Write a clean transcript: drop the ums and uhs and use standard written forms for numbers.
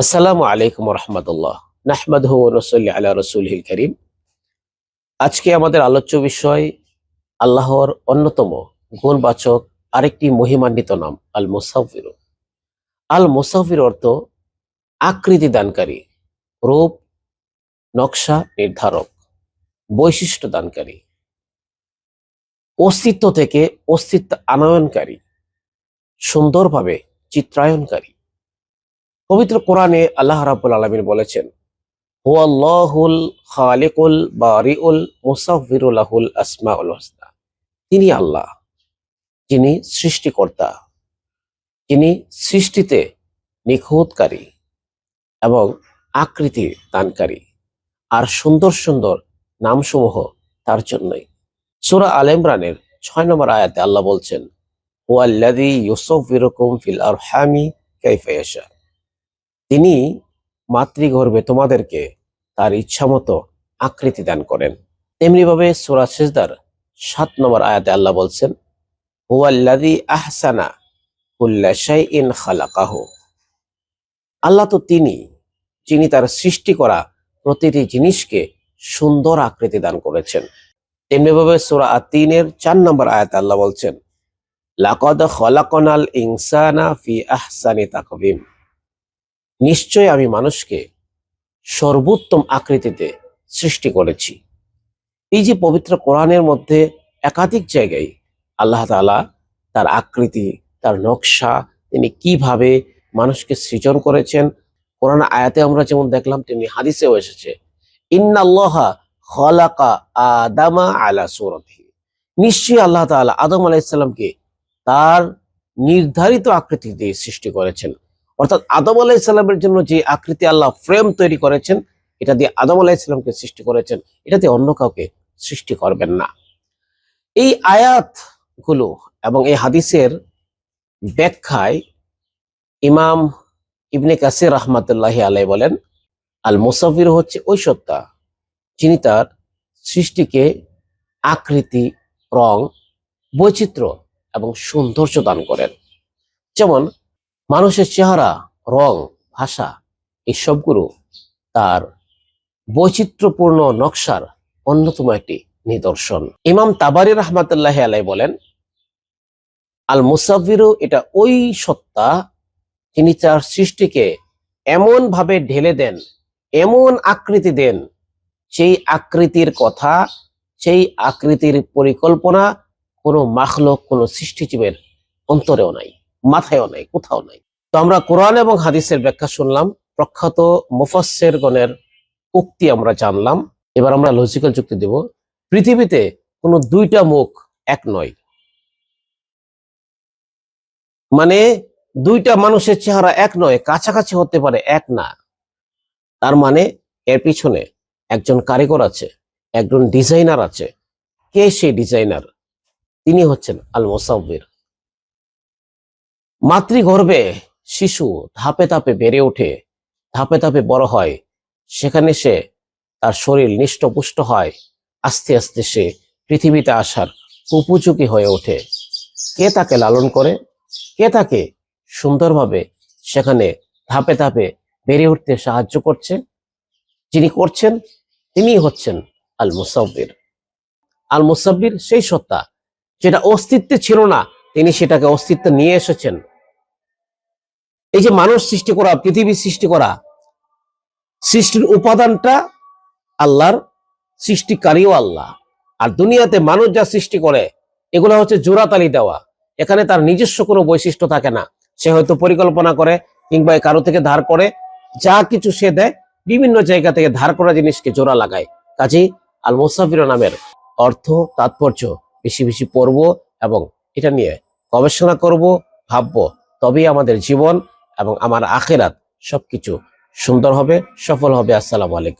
আসসালামু আলাইকুম রহমতুল্লাহ। নাহমাদুহু ওয়া নুসাল্লি আলা রাসূলিহিল কারীম। আজকে আমাদের আলোচ্য বিষয় আল্লাহর অন্যতম গুণবাচক আরেকটি মহিমান্বিত নাম আল মুসাউফির। আল মুসাউফির অর্থ আকৃতি দানকারী, রূপ নকশা নির্ধারক, বৈশিষ্ট্য দানকারী, অস্তিত্ব থেকে অস্তিত্ব আনয়নকারী, সুন্দরভাবে চিত্রায়নকারী। পবিত্র কোরআনে আল্লাহ রাব্বুল আলামিন বলেছেন, হুয়াল্লাহুল খালিকুল বারিউল মুসাফফিরু লাহুল আসমাউল হুসনা। তিনি আল্লাহ, যিনি সৃষ্টিকর্তা, যিনি সৃষ্টিতে নিখুঁতকারী এবং আকৃতি দানকারী, আর সুন্দর সুন্দর নামসমূহ তার জন্যই। সূরা আল ইমরানের ৬ নম্বর আয়াতে আল্লাহ বলছেন, হুয়াল্লাযী ইউসাউফিরুকুম ফিল আরহামি কাইফা ইয়াশা। তিনি মাতৃগর্ভে তোমাদেরকে তার ইচ্ছামতো আকৃতি দান করেন। তেমনিভাবে সূরা সিজদার ৭ নম্বর আয়াতে আল্লাহ বলছেন, হুয়াল্লাযী আহসানা কুল্লা শাইইন খালাকাহু। আল্লাহ তো তিনি, যিনি তার সৃষ্টি করা প্রতিটি জিনিসকে সুন্দর আকৃতি দান করেছেন। তেমনিভাবে সূরা আত-তিনের ৪ নম্বর আয়াতে আল্লাহ বলছেন, লাকাদ খালাকনাল ইনসানা ফি আহসানি তাকওয়িম। নিশ্চয় আমি মানুষকে সর্বোত্তম আকৃতিতে সৃষ্টি করেছি। এই যে পবিত্র কোরআনের মধ্যে একাধিক জায়গায় আল্লাহ তাআলা তার আকৃতি, তার নকশা, তিনি কিভাবে মানুষকে সৃজন করেছেন, কোরআন আয়াতে আমরা যেমন দেখলাম তেমনি হাদিসেও এসেছে, ইন্নাল্লাহা খালাকা আদামা আলা সূরাতিহি। নিশ্চয়ই আল্লাহ তাআলা আদম আলাইহিস সালামকে তার নির্ধারিত আকৃতি দিয়ে সৃষ্টি করেছেন। অর্থাৎ আদম আলাইহিস সালামের জন্য যে আকৃতি আল্লাহ ফ্রেম তৈরি করেছেন, এটা দিয়ে আদম আলাইহিস সালামকে সৃষ্টি করেছেন, এটা দিয়ে অন্য কাউকে সৃষ্টি করবেন না। এই আয়াতগুলো এবং এই হাদিসের ব্যাখ্যায় ইমাম ইবনে কাসির রাহমাতুল্লাহি আলাইহি বলেন, আল মুসাফির হচ্ছে ওই সত্তা যিনি তার সৃষ্টিকে আকৃতি, রং, বৈচিত্র্য এবং সৌন্দর্য দান করেন। যেমন মানুষের চেহারা, রং, ভাষা, এই সবগুলো তার বৈচিত্র্যপূর্ণ নকশার অন্যতম একটি নিদর্শন। ইমাম তাবারি রাহমাতুল্লাহি আলাইহি বলেন, আল মুসাফিরু এটা ওই সত্তা যিনি তার সৃষ্টিকে এমন ভাবে ঢেলে দেন, এমন আকৃতি দেন, সেই আকৃতির কথা, সেই আকৃতির পরিকল্পনা কোনো মাখলুক, কোনো সৃষ্টিজীবের অন্তরেও নাই, মাথায়ও নাই, কোথাও নাই। তো আমরা কোরআন এবং হাদিসের ব্যাখ্যা শুনলাম, প্রখ্যাত মুফাসসিরগণের উক্তি আমরা জানলাম। এবার আমরা লজিক্যাল যুক্তি দেব। পৃথিবীতে কোনো দুইটা মুখ এক নয়, মানে দুইটা মানুষের চেহারা এক নয়, কাছাকাছি হতে পারে, এক না। তার মানে এর পিছনে একজন কারিগর আছে, একজন ডিজাইনার আছে। কে সেই ডিজাইনার? তিনি হচ্ছেন আল মুসাউফির। মাতৃগর্ভে শিশু ধাপে ধাপে বেড়ে ওঠে, ধাপে ধাপে বড় হয়, সেখানে সে তার শরীর নিষ্টপুষ্ট হয়, আস্তে আস্তে সে পৃথিবীতে আসার উপযোগী হয়ে ওঠে। কে তাকে লালন করে? কে তাকে সুন্দরভাবে সেখানে ধাপে ধাপে বেড়ে উঠতে সাহায্য করছে? যিনি করছেন তিনি হচ্ছেন আল মুসাউফির। আল মুসাউফির সেই সত্তা যেটা অস্তিত্বে ছিল না, তিনি সেটাকে অস্তিত্বে নিয়ে এসেছেন। এই যে মানুষ সৃষ্টি করা, পৃথিবী সৃষ্টি করা, সৃষ্টির উপাদানটা আল্লাহর, সৃষ্টিকারীও আল্লাহ। আর দুনিয়াতে মানুষ যা সৃষ্টি করে এগুলো হচ্ছে জোড়াতালি দেওয়া। এখানে তার নিজস্ব কোনো বৈশিষ্ট্য থাকে না। সে হয়তো পরিকল্পনা করে কিংবা কারো থেকে ধার করে, যা কিছু সে দেয় বিভিন্ন জায়গা থেকে ধার করা জিনিসকে জোড়া লাগায়। কাজেই আল মুসাফির নামের অর্থ, তাৎপর্য বেশি বেশি পড়বো এবং এটা নিয়ে গবেষণা করব, ভাববো, তবেই আমাদের জীবন এবং আমার আখিরাত সবকিছু সুন্দর হবে, সফল হবে। আসসালামু আলাইকুম।